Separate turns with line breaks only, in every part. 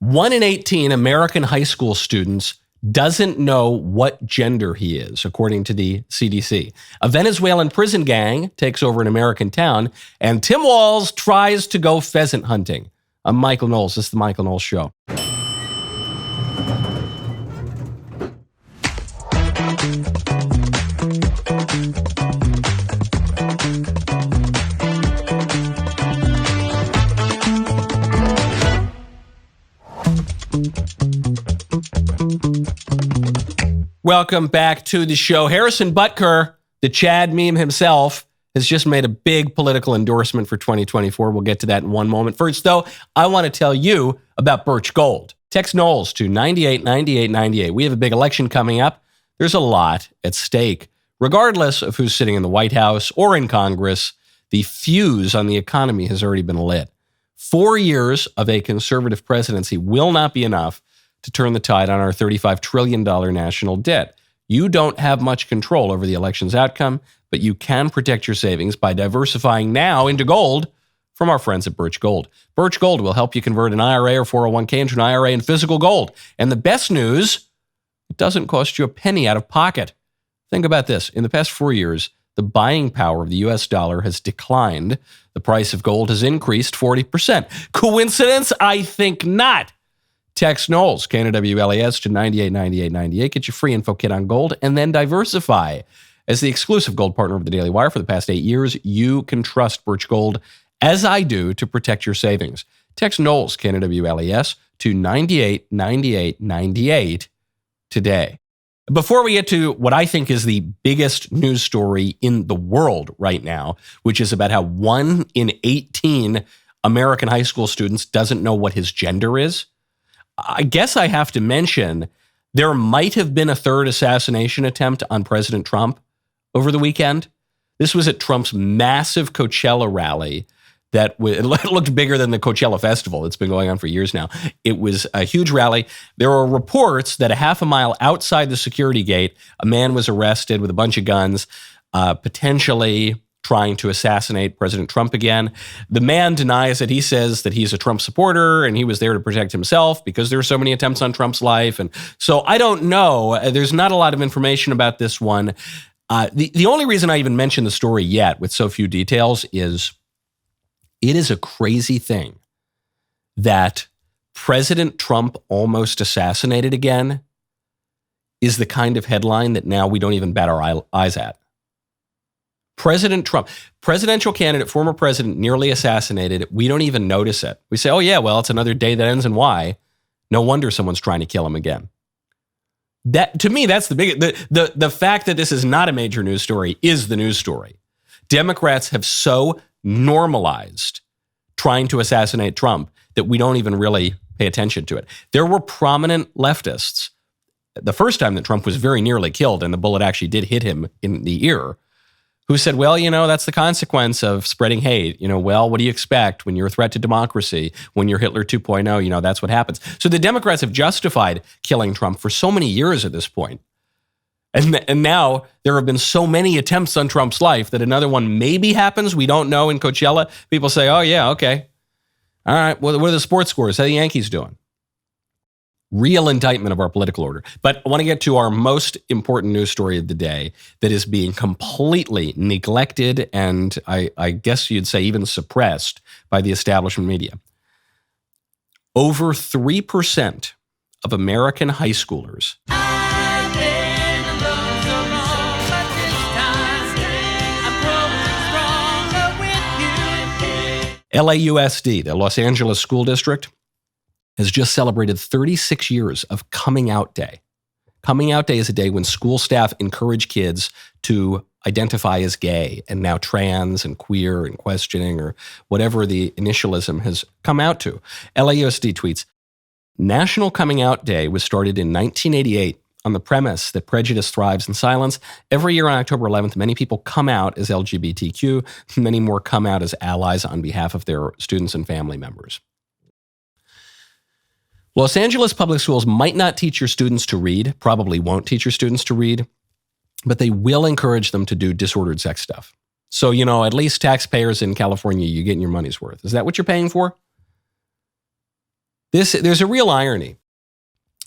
1 in 18 American high school students doesn't know what gender he is, according to the CDC. A Venezuelan prison gang takes over an American town, and Tim Walz tries to go pheasant hunting. I'm Michael Knowles. This is the Michael Knowles Show. Welcome back to the show. Harrison Butker, the Chad meme himself, has just made a big political endorsement for 2024. We'll get to that in one moment. First, though, I want to tell you about Birch Gold. Text Knowles to 989898. We have a big election coming up. There's a lot at stake. Regardless of who's sitting in the White House or in Congress, the fuse on the economy has already been lit. 4 years of a conservative presidency will not be enough to turn the tide on our $35 trillion national debt. You don't have much control over the election's outcome, but you can protect your savings by diversifying now into gold from our friends at Birch Gold. Birch Gold will help you convert an IRA or 401k into an IRA in physical gold. And the best news, it doesn't cost you a penny out of pocket. Think about this. In the past 4 years, the buying power of the US dollar has declined. The price of gold has increased 40%. Coincidence? I think not. Text Knowles, KNWLAS, to 989898. Get your free info kit on gold and then diversify. As the exclusive gold partner of the Daily Wire for the past 8 years, you can trust Birch Gold, as I do, to protect your savings. Text Knowles, KNWLAS, to 989898 today. Before we get to what I think is the biggest news story in the world right now, which is about how 1 in 18 American high school students doesn't know what his gender is, I guess I have to mention there might have been a third assassination attempt on President Trump over the weekend. This was at Trump's massive Coachella rally that it looked bigger than the Coachella Festival. It's been going on for years now. It was a huge rally. There were reports that a half a mile outside the security gate, a man was arrested with a bunch of guns, potentially trying to assassinate President Trump again. The man denies it. He says that he's a Trump supporter and he was there to protect himself because there were so many attempts on Trump's life. And so I don't know. There's not a lot of information about this one. The only reason I even mention the story yet with so few details is it is a crazy thing that President Trump almost assassinated again is the kind of headline that now we don't even bat our eyes at. President Trump, presidential candidate, former president, nearly assassinated. We don't even notice it. We say, oh yeah, well, it's another day that ends in Y. No wonder someone's trying to kill him again. That, to me, that's the big, the fact that this is not a major news story is the news story. Democrats have so normalized trying to assassinate Trump that we don't even really pay attention to it. There were prominent leftists the first time that Trump was very nearly killed and the bullet actually did hit him in the ear, who said, well, that's the consequence of spreading hate. Well, what do you expect when you're a threat to democracy? When you're Hitler 2.0, that's what happens. So the Democrats have justified killing Trump for so many years at this point. And now there have been so many attempts on Trump's life that another one maybe happens. We don't know in Coachella. People say, oh, yeah, okay. All right, what are the sports scores? How are the Yankees doing? Real indictment of our political order. But I want to get to our most important news story of the day that is being completely neglected and I guess you'd say even suppressed by the establishment media. Over 3% of American high schoolers LAUSD, the Los Angeles School District, has just celebrated 36 years of Coming Out Day. Coming Out Day is a day when school staff encourage kids to identify as gay and now trans and queer and questioning or whatever the initialism has come out to. LAUSD tweets, National Coming Out Day was started in 1988 on the premise that prejudice thrives in silence. Every year on October 11th, many people come out as LGBTQ, many more come out as allies on behalf of their students and family members. Los Angeles public schools might not teach your students to read, probably won't teach your students to read, but they will encourage them to do disordered sex stuff. So, at least taxpayers in California, you're getting your money's worth. Is that what you're paying for? There's a real irony,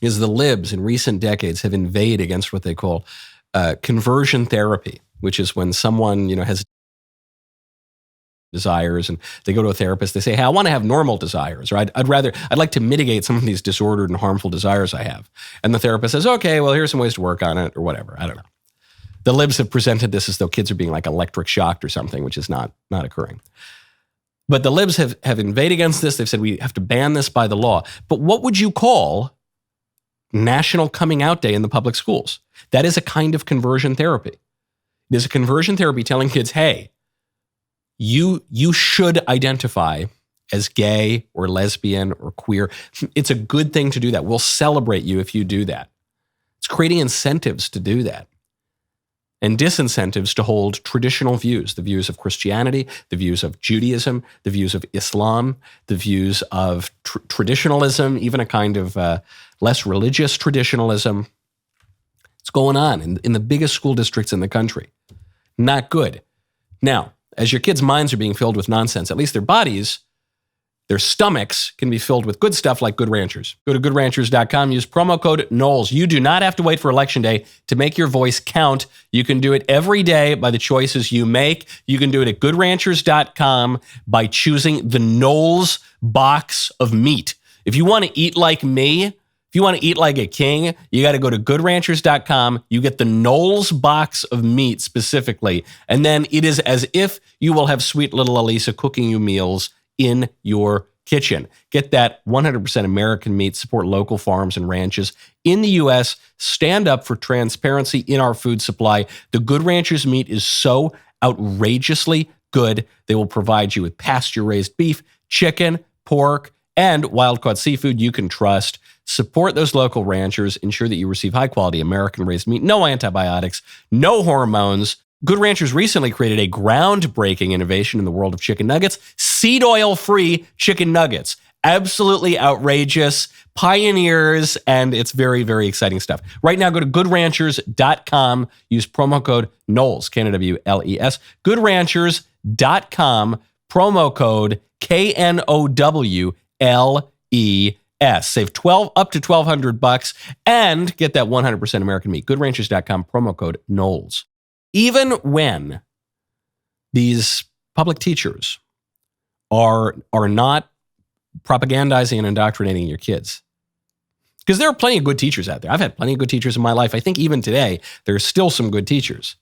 is the libs in recent decades have inveighed against what they call conversion therapy, which is when someone, has desires and they go to a therapist, they say, hey, I want to have normal desires, or I'd like to mitigate some of these disordered and harmful desires I have. And the therapist says, okay, well, here's some ways to work on it, or whatever. I don't know. The libs have presented this as though kids are being like electric shocked or something, which is not occurring. But the libs have invaded against this. They've said we have to ban this by the law. But what would you call National Coming Out Day in the public schools? That is a kind of conversion therapy. There's a conversion therapy telling kids, hey, you should identify as gay or lesbian or queer. It's a good thing to do that. We'll celebrate you if you do that. It's creating incentives to do that, and disincentives to hold traditional views, the views of Christianity, the views of Judaism, the views of Islam, the views of traditionalism, even a kind of less religious traditionalism. It's going on in the biggest school districts in the country. Not good. Now, as your kids' minds are being filled with nonsense, at least their bodies, their stomachs can be filled with good stuff like Good Ranchers. Go to goodranchers.com, use promo code Knowles. You do not have to wait for Election Day to make your voice count. You can do it every day by the choices you make. You can do it at goodranchers.com by choosing the Knowles box of meat. If you want to eat like me, if you want to eat like a king, you got to go to goodranchers.com. You get the Knowles box of meat specifically. And then it is as if you will have sweet little Elisa cooking you meals in your kitchen. Get that 100% American meat, support local farms and ranches in the U.S., stand up for transparency in our food supply. The Good Ranchers meat is so outrageously good. They will provide you with pasture-raised beef, chicken, pork, and wild-caught seafood you can trust. Support those local ranchers. Ensure that you receive high-quality American-raised meat. No antibiotics, no hormones. Good Ranchers recently created a groundbreaking innovation in the world of chicken nuggets, seed oil-free chicken nuggets. Absolutely outrageous, pioneers, and it's very, very exciting stuff. Right now, go to goodranchers.com, use promo code Knowles, Knowles, goodranchers.com, promo code KNOWLES. Save up to $1,200 and get that 100% American meat. Goodranchers.com, promo code Knowles. Even when these public teachers are not propagandizing and indoctrinating your kids, because there are plenty of good teachers out there. I've had plenty of good teachers in my life. I think even today, there's still some good teachers.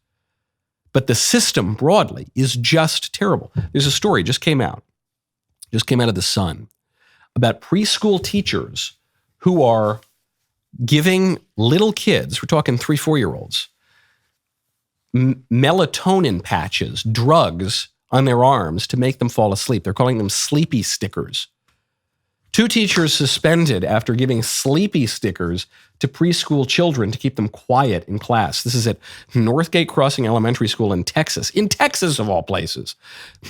But the system broadly is just terrible. There's a story just came out of the Sun about preschool teachers who are giving little kids, we're talking 3-4-year-olds, melatonin patches, drugs on their arms to make them fall asleep. They're calling them sleepy stickers. 2 teachers suspended after giving sleepy stickers to preschool children to keep them quiet in class. This is at Northgate Crossing Elementary School in Texas of all places,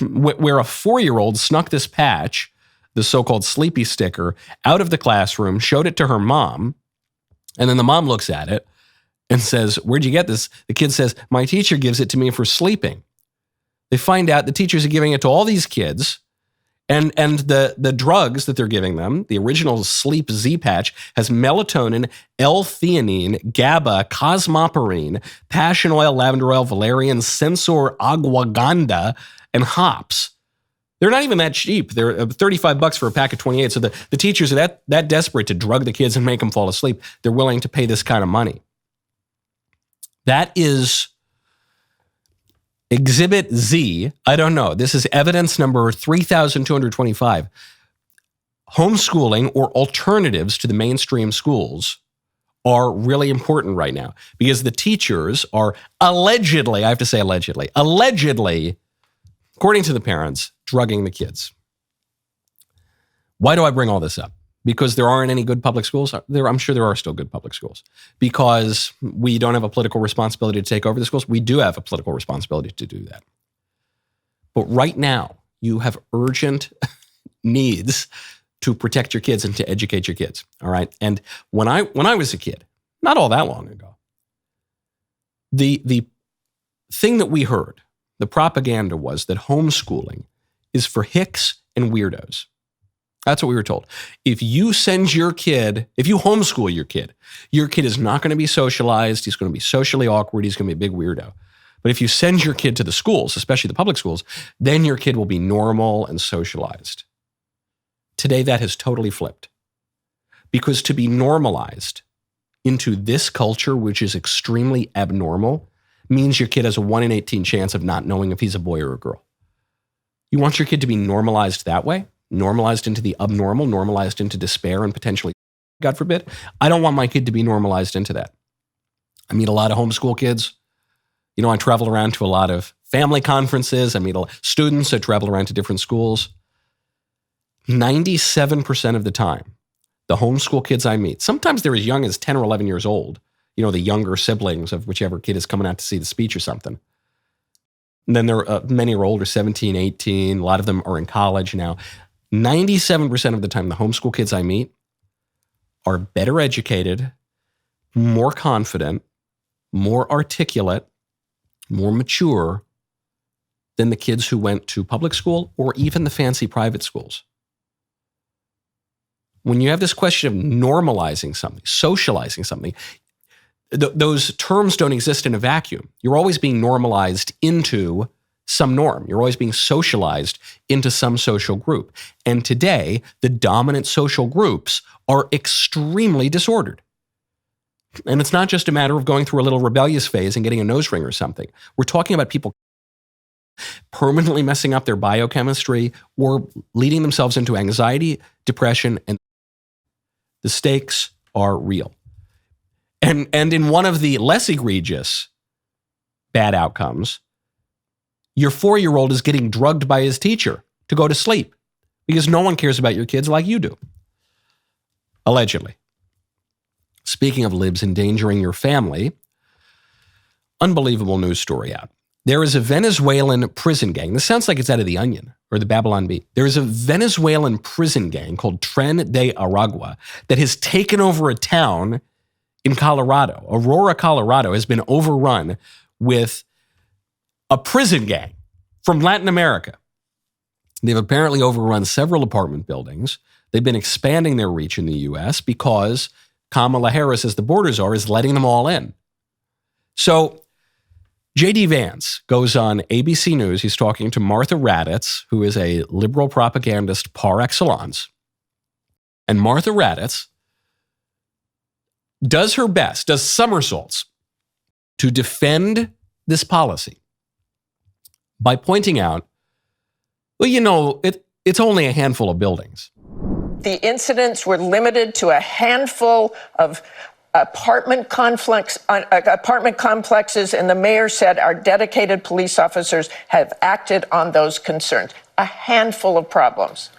where a 4-year-old snuck this patch, the so-called sleepy sticker, out of the classroom, showed it to her mom, and then the mom looks at it and says, where'd you get this? The kid says, my teacher gives it to me for sleeping. They find out the teachers are giving it to all these kids, and the drugs that they're giving them, the original Sleep Z patch, has melatonin, L-theanine, GABA, cosmoporine, passion oil, lavender oil, valerian, sensor, ashwagandha, and hops. They're not even that cheap. They're $35 for a pack of 28. So the teachers are that desperate to drug the kids and make them fall asleep, they're willing to pay this kind of money. That is Exhibit Z. I don't know. This is evidence number 3,225. Homeschooling or alternatives to the mainstream schools are really important right now because the teachers are allegedly, I have to say allegedly, according to the parents, drugging the kids. Why do I bring all this up? Because there aren't any good public schools? I'm sure there are still good public schools. Because we don't have a political responsibility to take over the schools? We do have a political responsibility to do that. But right now, you have urgent needs to protect your kids and to educate your kids, all right? And when I was a kid, not all that long ago, the thing that we heard, the propaganda was that homeschooling is for hicks and weirdos. That's what we were told. If you homeschool your kid is not going to be socialized. He's going to be socially awkward. He's going to be a big weirdo. But if you send your kid to the schools, especially the public schools, then your kid will be normal and socialized. Today, that has totally flipped. Because to be normalized into this culture, which is extremely abnormal, means your kid has a 1 in 18 chance of not knowing if he's a boy or a girl. You want your kid to be normalized that way? Normalized into the abnormal, normalized into despair and potentially, God forbid? I don't want my kid to be normalized into that. I meet a lot of homeschool kids. I travel around to a lot of family conferences. I meet students. I travel around to different schools. 97% of the time, the homeschool kids I meet, sometimes they're as young as 10 or 11 years old, the younger siblings of whichever kid is coming out to see the speech or something. And then many are older, 17, 18. A lot of them are in college now. 97% of the time, the homeschool kids I meet are better educated, more confident, more articulate, more mature than the kids who went to public school or even the fancy private schools. When you have this question of normalizing something, socializing something, those terms don't exist in a vacuum. You're always being normalized into some norm. You're always being socialized into some social group. And today, the dominant social groups are extremely disordered. And it's not just a matter of going through a little rebellious phase and getting a nose ring or something. We're talking about people permanently messing up their biochemistry or leading themselves into anxiety, depression, and the stakes are real. And in one of the less egregious bad outcomes, your 4-year-old is getting drugged by his teacher to go to sleep because no one cares about your kids like you do. Allegedly. Speaking of libs endangering your family, unbelievable news story out. There is a Venezuelan prison gang. This sounds like it's out of The Onion or the Babylon Bee. There is a Venezuelan prison gang called Tren de Aragua that has taken over a town in Colorado. Aurora, Colorado has been overrun with a prison gang from Latin America. They've apparently overrun several apartment buildings. They've been expanding their reach in the U.S. because Kamala Harris, as the borders are, is letting them all in. So J.D. Vance goes on ABC News. He's talking to Martha Raddatz, who is a liberal propagandist par excellence. And Martha Raddatz does her best, does somersaults to defend this policy by pointing out, well, it's only a handful of buildings.
The incidents were limited to a handful of apartment complexes, and the mayor said our dedicated police officers have acted on those concerns. A handful of problems.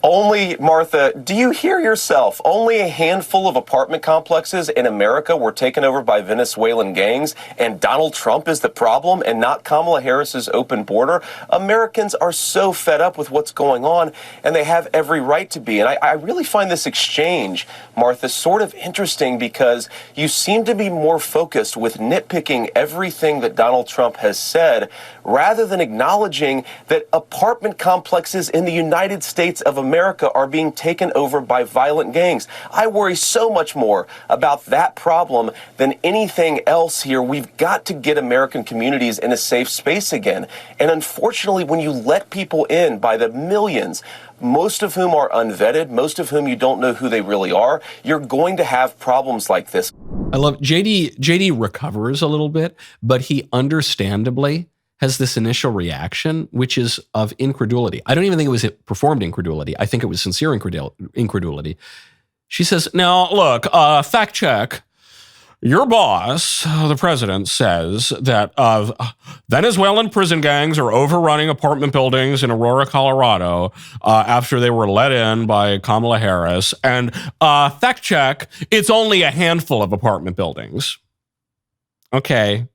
Only, Martha, do you hear yourself? Only a handful of apartment complexes in America were taken over by Venezuelan gangs, and Donald Trump is the problem and not Kamala Harris's open border? Americans are so fed up with what's going on, and they have every right to be. And I really find this exchange, Martha, sort of interesting because you seem to be more focused with nitpicking everything that Donald Trump has said rather than acknowledging that apartment complexes in the United States of America are being taken over by violent gangs. I worry so much more about that problem than anything else here. We've got to get American communities in a safe space again. And unfortunately, when you let people in by the millions, most of whom are unvetted, most of whom you don't know who they really are, you're going to have problems like this.
I love JD recovers a little bit, but he understandably has this initial reaction, which is of incredulity. I don't even think it was performed incredulity. I think it was sincere incredulity. She says, now, look, fact check. Your boss, the president, says that Venezuelan prison gangs are overrunning apartment buildings in Aurora, Colorado, after they were let in by Kamala Harris. And fact check, it's only a handful of apartment buildings. Okay.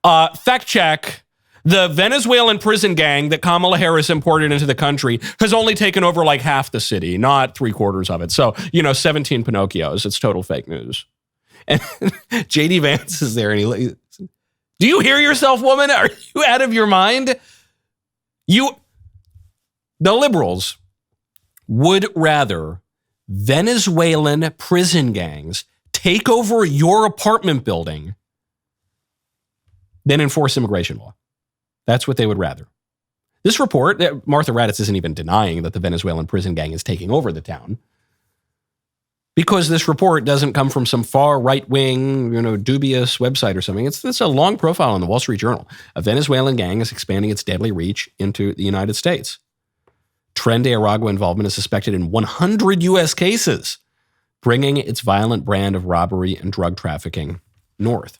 Fact check, the Venezuelan prison gang that Kamala Harris imported into the country has only taken over like half the city, not 3/4 of it. So, 17 Pinocchios. It's total fake news. And J.D. Vance is there and do you hear yourself, woman? Are you out of your mind? The liberals would rather Venezuelan prison gangs take over your apartment building than enforce immigration law. That's what they would rather. This report, Martha Raddatz isn't even denying that the Venezuelan prison gang is taking over the town, because this report doesn't come from some far right-wing, dubious website or something. It's a long profile in the Wall Street Journal. A Venezuelan gang is expanding its deadly reach into the United States. Tren de Aragua involvement is suspected in 100 U.S. cases, bringing its violent brand of robbery and drug trafficking north.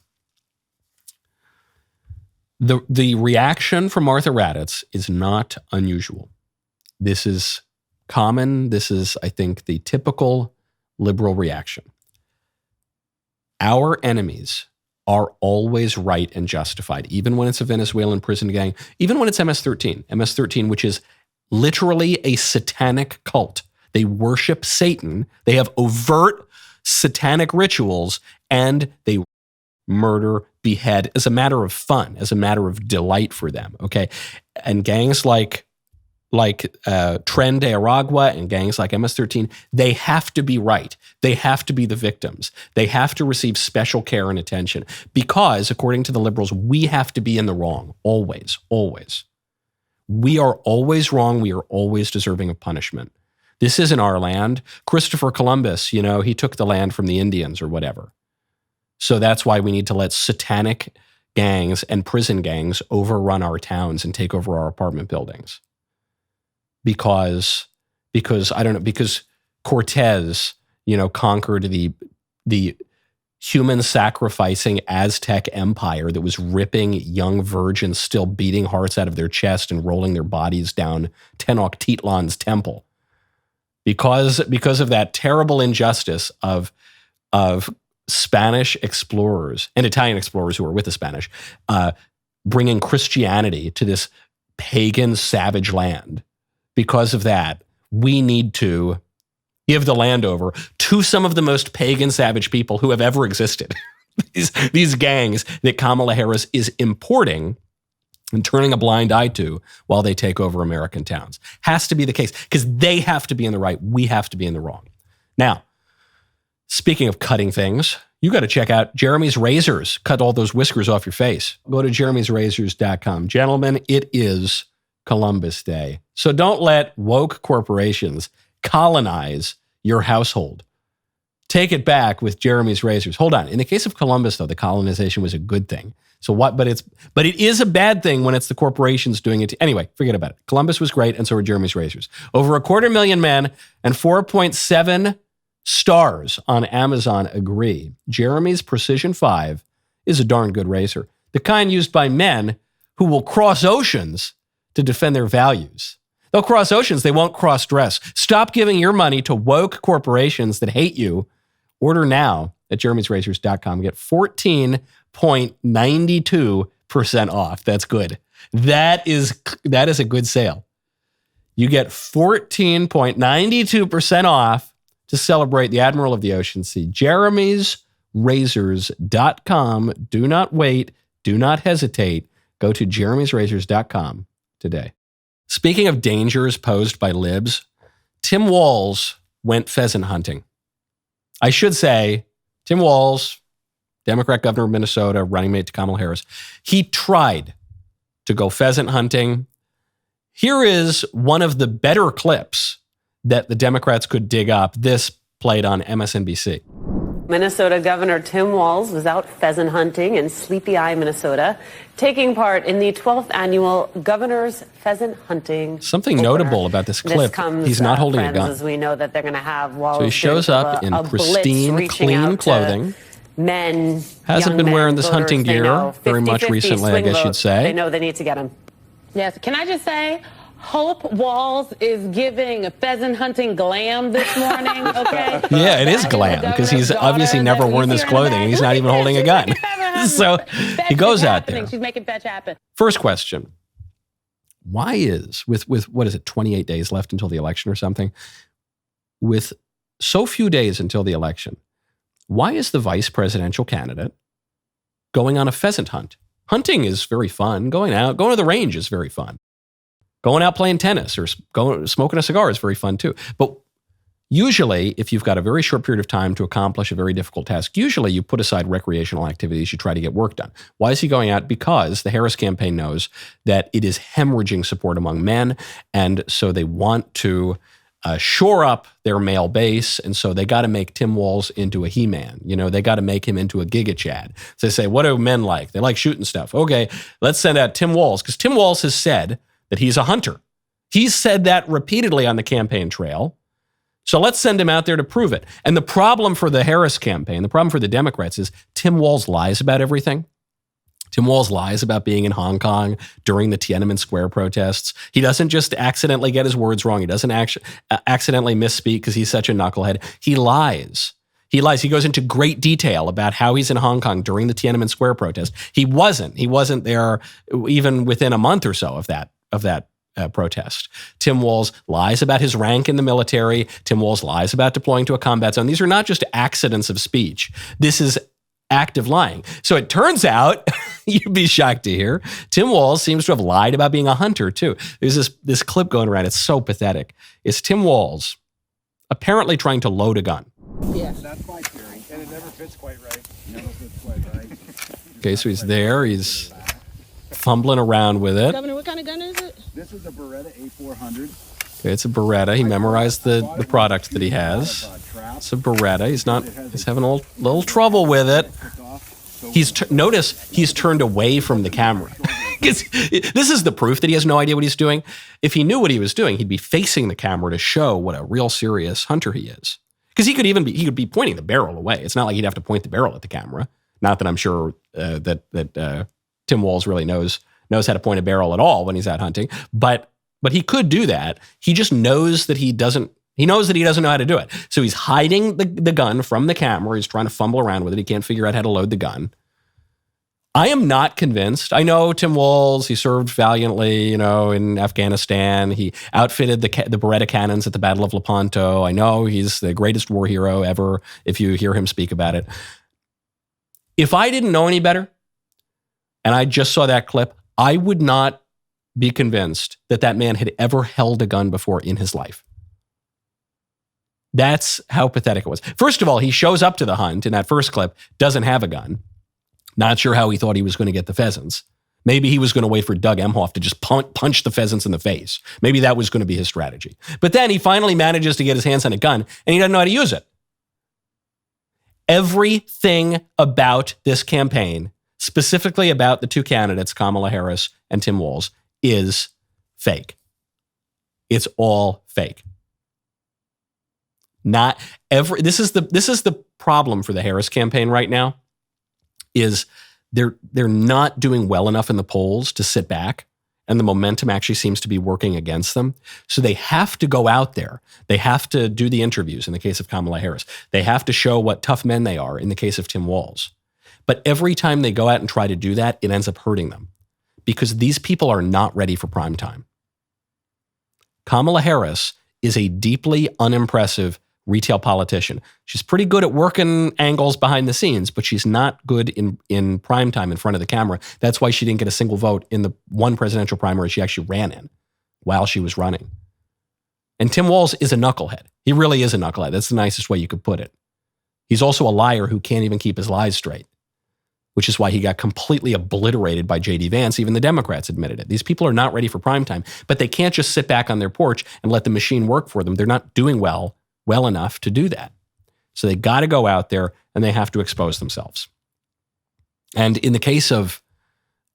The reaction from Martha Raddatz is not unusual. This is common. This is, I think, the typical liberal reaction. Our enemies are always right and justified, even when it's a Venezuelan prison gang, even when it's MS-13, which is literally a satanic cult. They worship Satan. They have overt satanic rituals, and they murder, behead as a matter of fun, as a matter of delight for them, okay? And gangs like Tren de Aragua and gangs like MS-13, they have to be right. They have to be the victims. They have to receive special care and attention because, according to the liberals, we have to be in the wrong, always, always. We are always wrong. We are always deserving of punishment. This isn't our land. Christopher Columbus, he took the land from the Indians or whatever. So that's why we need to let satanic gangs and prison gangs overrun our towns and take over our apartment buildings. Because Cortez, conquered the human sacrificing Aztec empire that was ripping young virgins, still beating hearts out of their chest and rolling their bodies down Tenochtitlan's temple. Because of that terrible injustice of Spanish explorers and Italian explorers who were with the Spanish, bringing Christianity to this pagan, savage land. Because of that, we need to give the land over to some of the most pagan, savage people who have ever existed. these gangs that Kamala Harris is importing and turning a blind eye to while they take over American towns. Has to be the case because they have to be in the right. We have to be in the wrong. Now, speaking of cutting things, you got to check out Jeremy's Razors. Cut all those whiskers off your face. Go to jeremysrazors.com. Gentlemen, it is Columbus Day. So don't let woke corporations colonize your household. Take it back with Jeremy's Razors. Hold on. In the case of Columbus, though, the colonization was a good thing. So what? But it is a bad thing when it's the corporations doing it. Anyway, forget about it. Columbus was great, and so were Jeremy's Razors. Over 250,000 men and 4.7 stars on Amazon agree. Jeremy's Precision 5 is a darn good razor. The kind used by men who will cross oceans to defend their values. They'll cross oceans. They won't cross-dress. Stop giving your money to woke corporations that hate you. Order now at jeremysrazors.com. Get 14.92% off. That's good. That is a good sale. You get 14.92% off to celebrate the Admiral of the Ocean Sea. jeremysrazors.com. Do not wait. Do not hesitate. Go to jeremysrazors.com today. Speaking of dangers posed by libs, Tim Walz went pheasant hunting. I should say, Tim Walz, Democrat governor of Minnesota, running mate to Kamala Harris, he tried to go pheasant hunting. Here is one of the better clips that the Democrats could dig up. This played on MSNBC.
Minnesota Governor Tim Walz was out pheasant hunting in Sleepy Eye, Minnesota, taking part in the 12th annual Governor's Pheasant Hunting.
Something notable about this clip, he's not holding a gun.
As we know that they're going to have Walz.
So he shows up in pristine, clean clothing.
Men
hasn't been wearing this hunting gear very much recently, I guess you'd say.
They know they need to get him.
Yes. Can I just say, Hope Walz is giving a pheasant hunting glam this morning, okay?
Yeah, it is glam because he's obviously never worn this clothing and he's not even holding a gun. So he goes out there.
She's making fetch happen.
First question. Why is, with what is it, 28 days left until the election or something, with so few days until the election, why is the vice presidential candidate going on a pheasant hunt? Hunting is very fun. Going to the range is very fun. Going out playing tennis or smoking a cigar is very fun too. But usually, if you've got a very short period of time to accomplish a very difficult task, usually you put aside recreational activities, you try to get work done. Why is he going out? Because the Harris campaign knows that it is hemorrhaging support among men, and so they want to shore up their male base, and so they got to make Tim Walz into a He-Man. They got to make him into a Giga Chad. So they say, what do men like? They like shooting stuff. Okay, let's send out Tim Walz, because Tim Walz has said that he's a hunter. He's said that repeatedly on the campaign trail. So let's send him out there to prove it. And the problem for the Harris campaign, the problem for the Democrats is Tim Walz lies about everything. Tim Walz lies about being in Hong Kong during the Tiananmen Square protests. He doesn't just accidentally get his words wrong. He doesn't accidentally misspeak because he's such a knucklehead. He lies. He lies. He goes into great detail about how he's in Hong Kong during the Tiananmen Square protest. He wasn't there even within a month or so of that protest. Tim Walz lies about his rank in the military. Tim Walz lies about deploying to a combat zone. These are not just accidents of speech. This is active lying. So it turns out, you'd be shocked to hear, Tim Walz seems to have lied about being a hunter too. There's this clip going around. It's so pathetic. It's Tim Walz apparently trying to load a gun.
Yeah. Not quite carrying, and it never fits quite right. Never fits quite right.
Okay, so he's there. He's fumbling around with it.
Governor, what kind of gun is it?
This is a Beretta A400.
Okay, it's a Beretta. He memorized the product that he has. It's a Beretta. He's having a little trouble with it. Notice he's turned away from the camera. This is the proof that he has no idea what he's doing. If he knew what he was doing, he'd be facing the camera to show what a real serious hunter he is. Because he could be pointing the barrel away. It's not like he'd have to point the barrel at the camera. Not that I'm sure that Tim Walz really knows how to point a barrel at all when he's out hunting, but he could do that. He just knows that he doesn't know how to do it. So he's hiding the gun from the camera. He's trying to fumble around with it. He can't figure out how to load the gun. I am not convinced. I know Tim Walz, he served valiantly, in Afghanistan. He outfitted the Beretta cannons at the Battle of Lepanto. I know he's the greatest war hero ever if you hear him speak about it. If I didn't know any better, and I just saw that clip, I would not be convinced that man had ever held a gun before in his life. That's how pathetic it was. First of all, he shows up to the hunt in that first clip, doesn't have a gun. Not sure how he thought he was going to get the pheasants. Maybe he was going to wait for Doug Emhoff to just punch the pheasants in the face. Maybe that was going to be his strategy. But then he finally manages to get his hands on a gun, and he doesn't know how to use it. Everything about this campaign, specifically about the two candidates, Kamala Harris and Tim Walz, is fake. It's all fake. This is the problem for the Harris campaign right now, is they're not doing well enough in the polls to sit back, and the momentum actually seems to be working against them. So they have to go out there. They have to do the interviews in the case of Kamala Harris. They have to show what tough men they are in the case of Tim Walz. But every time they go out and try to do that, it ends up hurting them because these people are not ready for prime time. Kamala Harris is a deeply unimpressive retail politician. She's pretty good at working angles behind the scenes, but she's not good in prime time in front of the camera. That's why she didn't get a single vote in the one presidential primary she actually ran in while she was running. And Tim Walz is a knucklehead. He really is a knucklehead. That's the nicest way you could put it. He's also a liar who can't even keep his lies straight, which is why he got completely obliterated by J.D. Vance. Even the Democrats admitted it. These people are not ready for prime time, but they can't just sit back on their porch and let the machine work for them. They're not doing well enough to do that. So they got to go out there and they have to expose themselves. And in the case of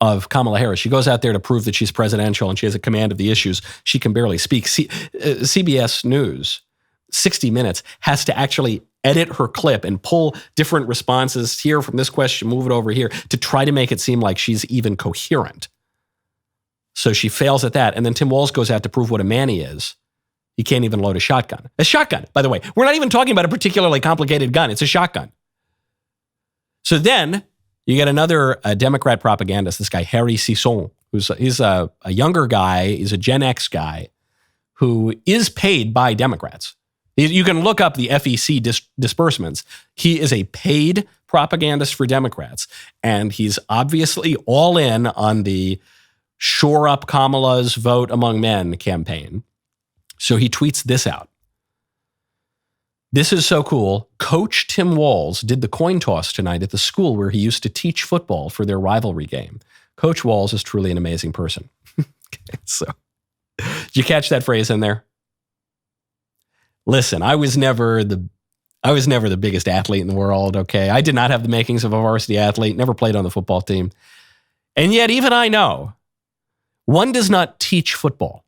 Kamala Harris, she goes out there to prove that she's presidential and she has a command of the issues. She can barely speak. CBS News, 60 Minutes, has to actually edit her clip and pull different responses here from this question, move it over here to try to make it seem like she's even coherent. So she fails at that. And then Tim Walz goes out to prove what a man he is. He can't even load a shotgun. A shotgun, by the way. We're not even talking about a particularly complicated gun. It's a shotgun. So then you get another Democrat propagandist, this guy, Harry Sisson, he's a younger guy. He's a Gen X guy who is paid by Democrats. You can look up the FEC disbursements. He is a paid propagandist for Democrats, and he's obviously all in on the shore up Kamala's vote among men campaign. So he tweets this out. This is so cool. Coach Tim Walz did the coin toss tonight at the school where he used to teach football for their rivalry game. Coach Walz is truly an amazing person. Okay, so, did you catch that phrase in there? Listen, I was never the biggest athlete in the world, okay? I did not have the makings of a varsity athlete, never played on the football team. And yet, even I know, one does not teach football.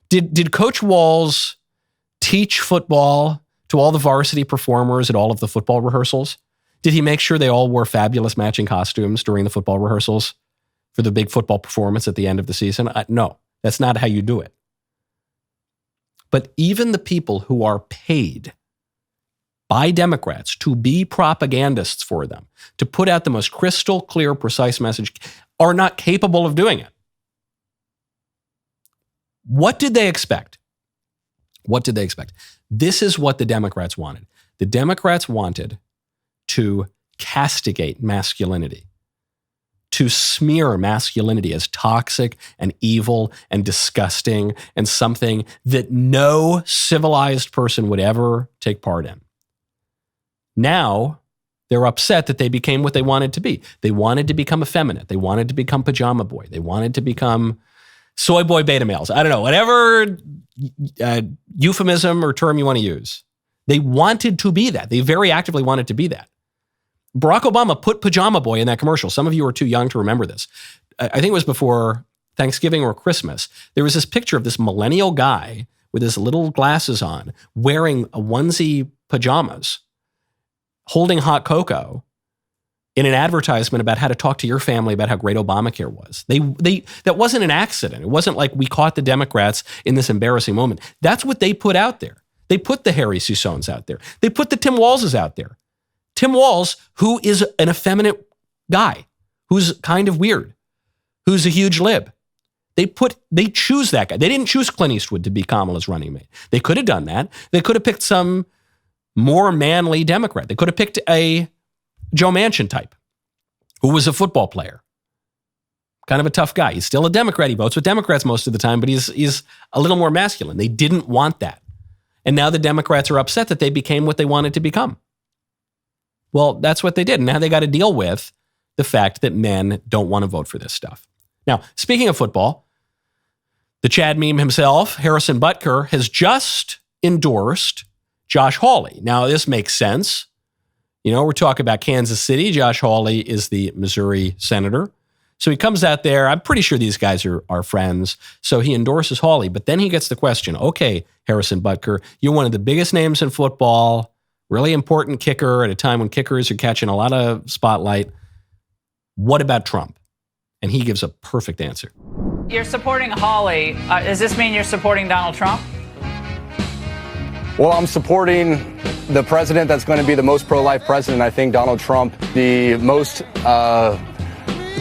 Did Coach Walz teach football to all the varsity performers at all of the football rehearsals? Did he make sure they all wore fabulous matching costumes during the football rehearsals for the big football performance at the end of the season? No, that's not how you do it. But even the people who are paid by Democrats to be propagandists for them, to put out the most crystal clear, precise message, are not capable of doing it. What did they expect? What did they expect? This is what the Democrats wanted. The Democrats wanted to castigate masculinity, to smear masculinity as toxic and evil and disgusting and something that no civilized person would ever take part in. Now, they're upset that they became what they wanted to be. They wanted to become effeminate. They wanted to become pajama boy. They wanted to become soy boy beta males. I don't know, whatever euphemism or term you want to use. They wanted to be that. They very actively wanted to be that. Barack Obama put pajama boy in that commercial. Some of you are too young to remember this. I think it was before Thanksgiving or Christmas. There was this picture of this millennial guy with his little glasses on, wearing a onesie pajamas, holding hot cocoa in an advertisement about how to talk to your family about how great Obamacare was. That wasn't an accident. It wasn't like we caught the Democrats in this embarrassing moment. That's what they put out there. They put the Harry Sissons out there. They put the Tim Walzes out there. Tim Walz, who is an effeminate guy, who's kind of weird, who's a huge lib. They choose that guy. They didn't choose Clint Eastwood to be Kamala's running mate. They could have done that. They could have picked some more manly Democrat. They could have picked a Joe Manchin type, who was a football player. Kind of a tough guy. He's still a Democrat. He votes with Democrats most of the time, but he's a little more masculine. They didn't want that. And now the Democrats are upset that they became what they wanted to become. Well, that's what they did. And now they got to deal with the fact that men don't want to vote for this stuff. Now, speaking of football, the Chad meme himself, Harrison Butker, has just endorsed Josh Hawley. Now, this makes sense. You know, we're talking about Kansas City. Josh Hawley is the Missouri senator. So he comes out there. I'm pretty sure these guys are friends. So he endorses Hawley. But then he gets the question, okay, Harrison Butker, you're one of the biggest names in football, really important kicker at a time when kickers are catching a lot of spotlight. What about Trump? And he gives a perfect answer.
You're supporting Hawley. Does this mean you're supporting Donald Trump?
Well, I'm supporting the president that's going to be the most pro-life president. I think Donald Trump, the most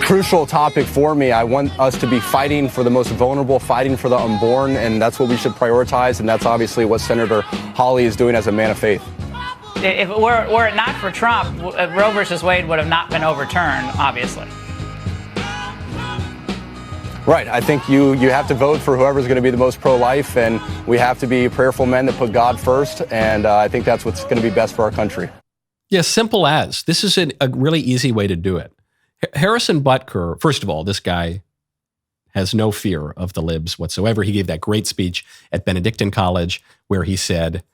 crucial topic for me. I want us to be fighting for the most vulnerable, fighting for the unborn, and that's what we should prioritize, and that's obviously what Senator Hawley is doing as a man of faith.
If were it not for Trump, Roe versus Wade would have not been overturned, obviously.
Right. I think you have to vote for whoever's going to be the most pro-life, and we have to be prayerful men that put God first, and I think that's what's going to be best for our country.
Yeah, simple as. This is a really easy way to do it. Harrison Butker, first of all, this guy has no fear of the libs whatsoever. He gave that great speech at Benedictine College where he said,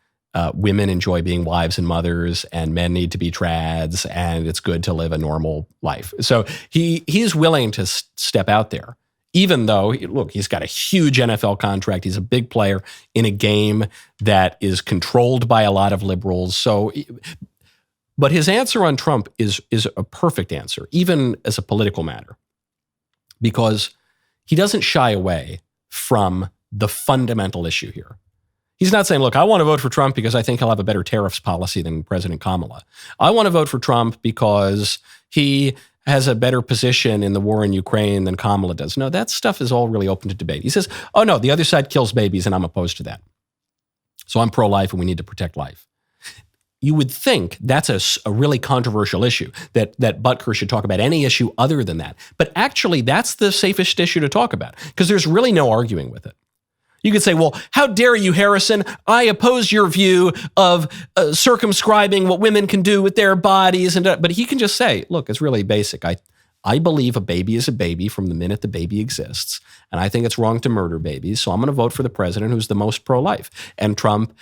women enjoy being wives and mothers, and men need to be trads, and it's good to live a normal life. So he's willing to step out there, even though, look, he's got a huge NFL contract. He's a big player in a game that is controlled by a lot of liberals. So, but his answer on Trump is a perfect answer, even as a political matter, because he doesn't shy away from the fundamental issue here. He's not saying, look, I want to vote for Trump because I think he'll have a better tariffs policy than President Kamala. I want to vote for Trump because he has a better position in the war in Ukraine than Kamala does. No, that stuff is all really open to debate. He says, oh no, the other side kills babies and I'm opposed to that. So I'm pro-life and we need to protect life. you would think that's a really controversial issue, that Butker should talk about any issue other than that. But actually, that's the safest issue to talk about because there's really no arguing with it. You could say, well, how dare you, Harrison? I oppose your view of circumscribing what women can do with their bodies. But he can just say, look, it's really basic. I believe a baby is a baby from the minute the baby exists. And I think it's wrong to murder babies. So I'm going to vote for the president who's the most pro-life. And Trump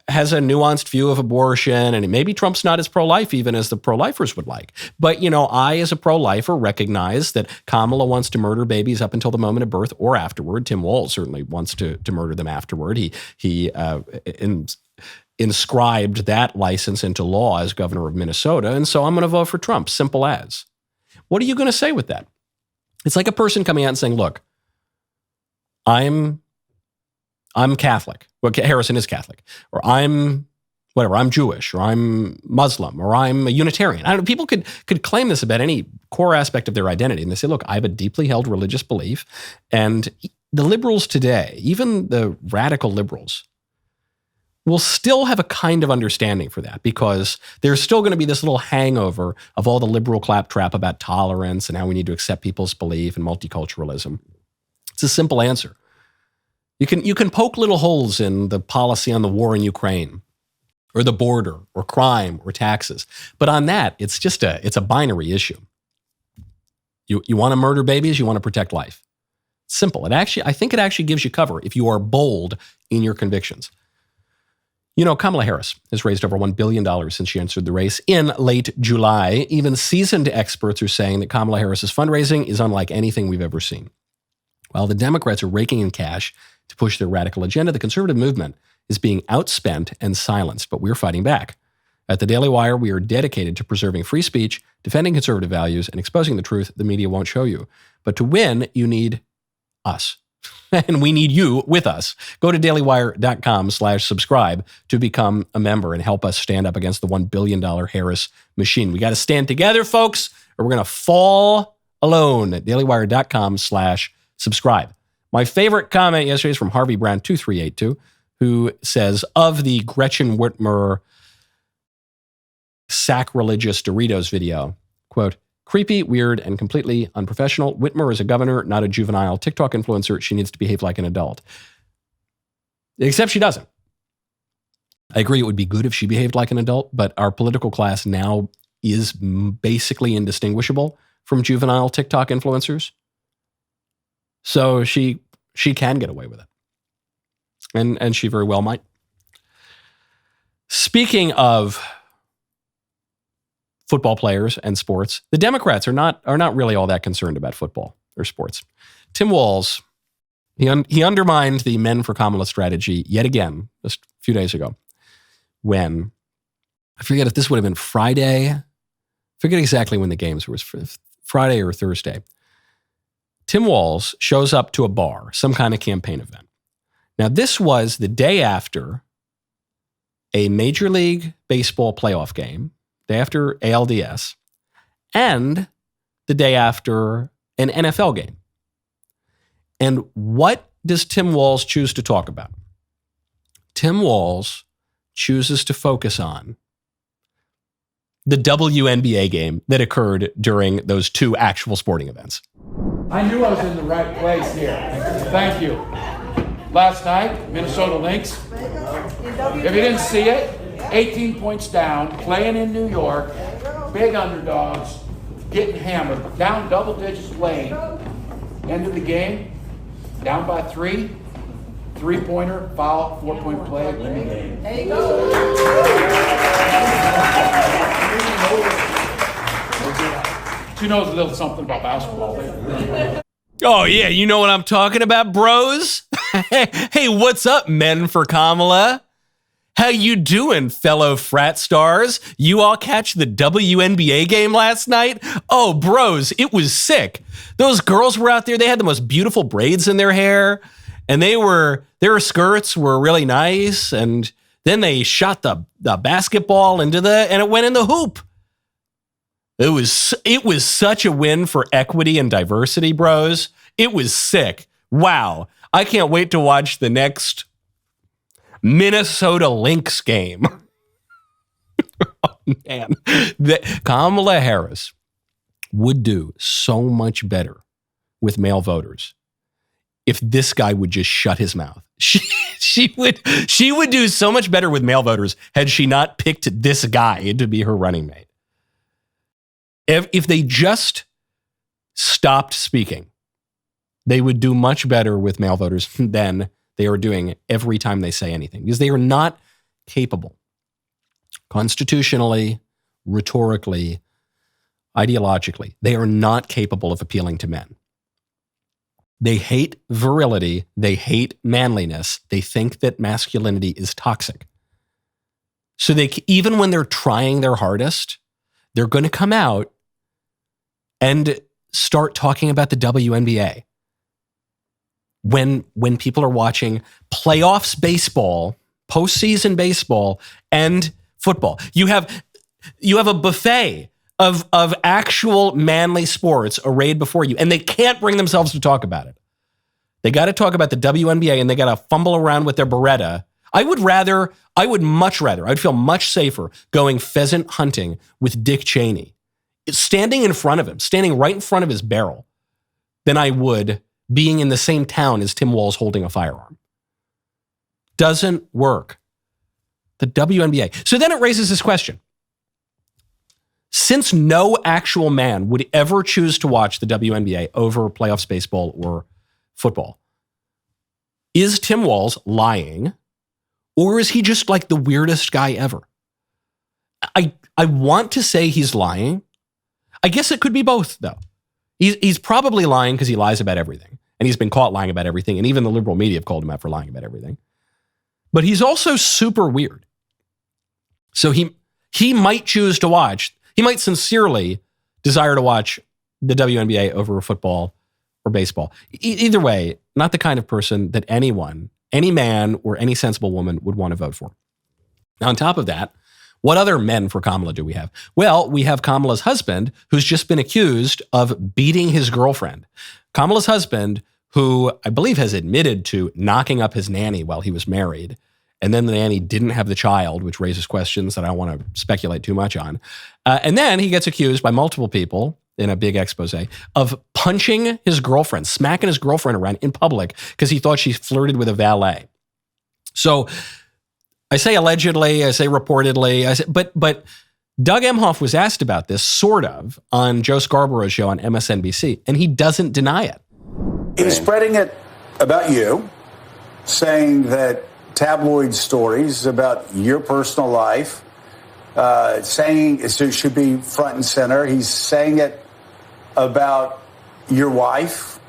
has a nuanced view of abortion, and maybe Trump's not as pro-life even as the pro-lifers would like. But, I, as a pro-lifer, recognize that Kamala wants to murder babies up until the moment of birth or afterward. Tim Walz certainly wants to murder them afterward. He inscribed that license into law as governor of Minnesota, and so I'm going to vote for Trump, simple as. What are you going to say with that? It's like a person coming out and saying, look, I'm Catholic. Well, Harrison is Catholic. Or I'm Jewish, or I'm Muslim, or I'm a Unitarian. I don't know, people could claim this about any core aspect of their identity. And they say, look, I have a deeply held religious belief. And the liberals today, even the radical liberals, will still have a kind of understanding for that because there's still going to be this little hangover of all the liberal claptrap about tolerance and how we need to accept people's belief and multiculturalism. It's a simple answer. You can poke little holes in the policy on the war in Ukraine or the border or crime or taxes. But on that, it's a binary issue. You want to murder babies, you want to protect life. Simple. I think it actually gives you cover if you are bold in your convictions. Kamala Harris has raised over $1 billion since she entered the race in late July. Even seasoned experts are saying that Kamala Harris's fundraising is unlike anything we've ever seen. While the Democrats are raking in cash to push their radical agenda, the conservative movement is being outspent and silenced, but we're fighting back. At the Daily Wire, we are dedicated to preserving free speech, defending conservative values, and exposing the truth the media won't show you. But to win, you need us. And we need you with us. Go to dailywire.com/subscribe to become a member and help us stand up against the $1 billion Harris machine. We got to stand together, folks, or we're going to fall alone at dailywire.com/subscribe. My favorite comment yesterday is from Harvey Brown 2382, who says, of the Gretchen Whitmer sacrilegious Doritos video, quote, creepy, weird, and completely unprofessional. Whitmer is a governor, not a juvenile TikTok influencer. She needs to behave like an adult. Except she doesn't. I agree it would be good if she behaved like an adult, but our political class now is basically indistinguishable from juvenile TikTok influencers. So she can get away with it. And she very well might. Speaking of football players and sports, the Democrats are not really all that concerned about football or sports. Tim Walz, he undermined the Men for Kamala strategy yet again just a few days ago when, I forget if this would have been Friday, I forget exactly when the games were, Friday or Thursday. Tim Walz shows up to a bar, some kind of campaign event. Now, this was the day after a Major League Baseball playoff game, day after ALDS, and the day after an NFL game. And what does Tim Walz choose to talk about? Tim Walz chooses to focus on the WNBA game that occurred during those two actual sporting events.
I knew I was in the right place here. Thank you. Last night, Minnesota Lynx. If you didn't see it, 18 points down, playing in New York, big underdogs, getting hammered, down double digits playing. End of the game, down by 3, 3-pointer, foul, 4-point play, win the game. There you go. She knows a little something about basketball.
Oh, yeah, you know what I'm talking about, bros? Hey, what's up, Men for Kamala? How you doing, fellow frat stars? You all catch the WNBA game last night? Oh, bros, it was sick. Those girls were out there. They had the most beautiful braids in their hair, and their skirts were really nice, and then they shot the basketball and it went in the hoop. It was such a win for equity and diversity, bros. It was sick. Wow. I can't wait to watch the next Minnesota Lynx game. man. Kamala Harris would do so much better with male voters if this guy would just shut his mouth. She would do so much better with male voters had she not picked this guy to be her running mate. If they just stopped speaking, they would do much better with male voters than they are doing every time they say anything, because they are not capable constitutionally, rhetorically, ideologically. They are not capable of appealing to men. They hate virility. They hate manliness. They think that masculinity is toxic. So even when they're trying their hardest, they're going to come out and start talking about the WNBA. When people are watching playoffs baseball, postseason baseball, and football, you have a buffet of actual manly sports arrayed before you, and they can't bring themselves to talk about it. They got to talk about the WNBA, and they got to fumble around with their Beretta. I would feel much safer going pheasant hunting with Dick Cheney, standing right in front of his barrel, than I would being in the same town as Tim Walz holding a firearm. Doesn't work. The WNBA. So then it raises this question. Since no actual man would ever choose to watch the WNBA over playoffs baseball or football, is Tim Walz lying, or is he just like the weirdest guy ever? I want to say he's lying. I guess it could be both, though. He's probably lying because he lies about everything, and he's been caught lying about everything, and even the liberal media have called him out for lying about everything. But he's also super weird. So he might choose to watch. He might sincerely desire to watch the WNBA over football or baseball. Either way, not the kind of person that anyone, any man or any sensible woman would want to vote for. Now, on top of that, what other men for Kamala do we have? Well, we have Kamala's husband, who's just been accused of beating his girlfriend. Kamala's husband, who I believe has admitted to knocking up his nanny while he was married, and then the nanny didn't have the child, which raises questions that I don't want to speculate too much on. And then he gets accused by multiple people in a big expose of punching his girlfriend, smacking his girlfriend around in public because he thought she flirted with a valet. So I say allegedly, I say reportedly, but Doug Emhoff was asked about this, sort of, on Joe Scarborough's show on MSNBC, and he doesn't deny it.
He's spreading it about you, saying that tabloid stories about your personal life, saying it should be front and center. He's saying it about your wife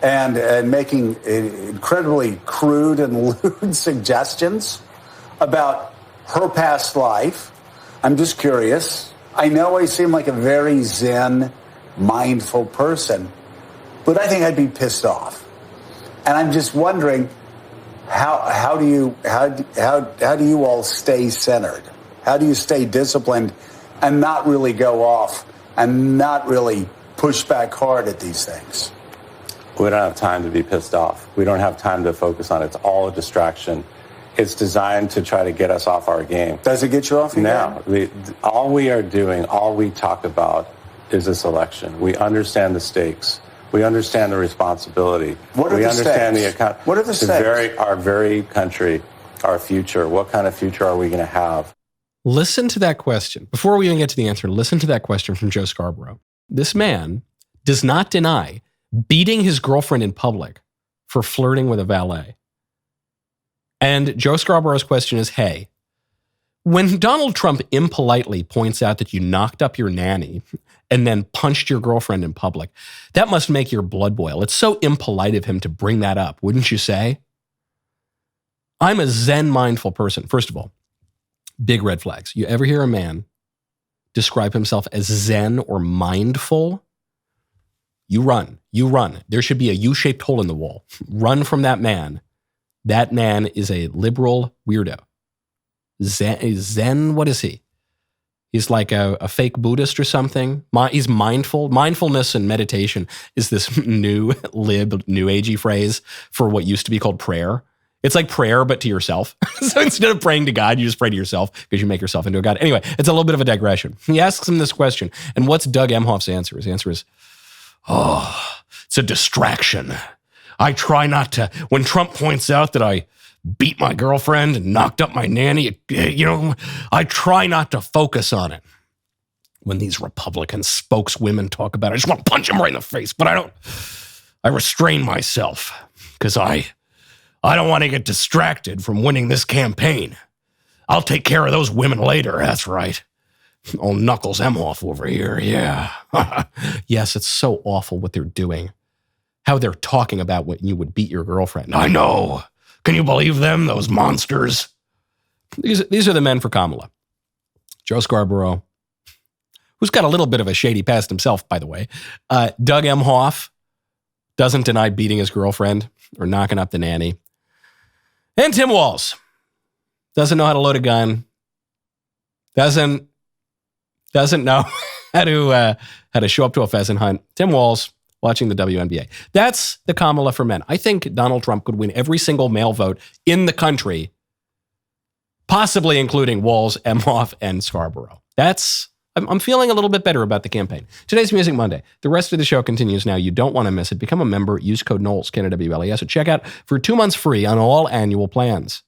and making incredibly crude and lewd suggestions about her past life. I'm just curious. I know I seem like a very zen, mindful person, but I think I'd be pissed off. And I'm just wondering, how do you all stay centered? How do you stay disciplined and not really go off and not really push back hard at these things?
We don't have time to be pissed off. We don't have time to focus on it. It's all a distraction. It's designed to try to get us off our game.
Does it get you off your
game? No. All we are doing, all we talk about is this election. We understand the stakes. We understand the responsibility.
What are
we
the
understand
stakes?
The account.
What are the stakes?
Our very country, our future. What kind of future are we going to have?
Listen to that question. Before we even get to the answer, listen to that question from Joe Scarborough. This man does not deny beating his girlfriend in public for flirting with a valet. And Joe Scarborough's question is, hey, when Donald Trump impolitely points out that you knocked up your nanny and then punched your girlfriend in public, that must make your blood boil. It's so impolite of him to bring that up, wouldn't you say? I'm a Zen mindful person. First of all, big red flags. You ever hear a man describe himself as Zen or mindful? You run. There should be a U-shaped hole in the wall. Run from that man. That man is a liberal weirdo. Zen, what is he? He's like a fake Buddhist or something. He's mindful. Mindfulness and meditation is this new agey phrase for what used to be called prayer. It's like prayer, but to yourself. So instead of praying to God, you just pray to yourself because you make yourself into a God. Anyway, it's a little bit of a digression. He asks him this question. And what's Doug Emhoff's answer? His answer is, it's a distraction. I try not to, when Trump points out that I beat my girlfriend and knocked up my nanny, I try not to focus on it. When these Republican spokeswomen talk about it, I just want to punch them right in the face, but I restrain myself because I don't want to get distracted from winning this campaign. I'll take care of those women later. That's right. Old Knuckles Emhoff over here. Yeah. Yes, it's so awful what they're doing. How they're talking about when you would beat your girlfriend. I know. Can you believe them? Those monsters. These are the men for Kamala. Joe Scarborough, who's got a little bit of a shady past himself, by the way. Doug Emhoff doesn't deny beating his girlfriend or knocking up the nanny. And Tim Walz doesn't know how to load a gun, doesn't know how to show up to a pheasant hunt. Tim Walz watching the WNBA. That's the Kamala for men. I think Donald Trump could win every single male vote in the country, possibly including Walz, Emhoff, and Scarborough. I'm feeling a little bit better about the campaign. Today's Music Monday. The rest of the show continues now. You don't want to miss it. Become a member. Use code Knowles, K-N-O-W-L-E-S, at checkout for 2 months free on all annual plans.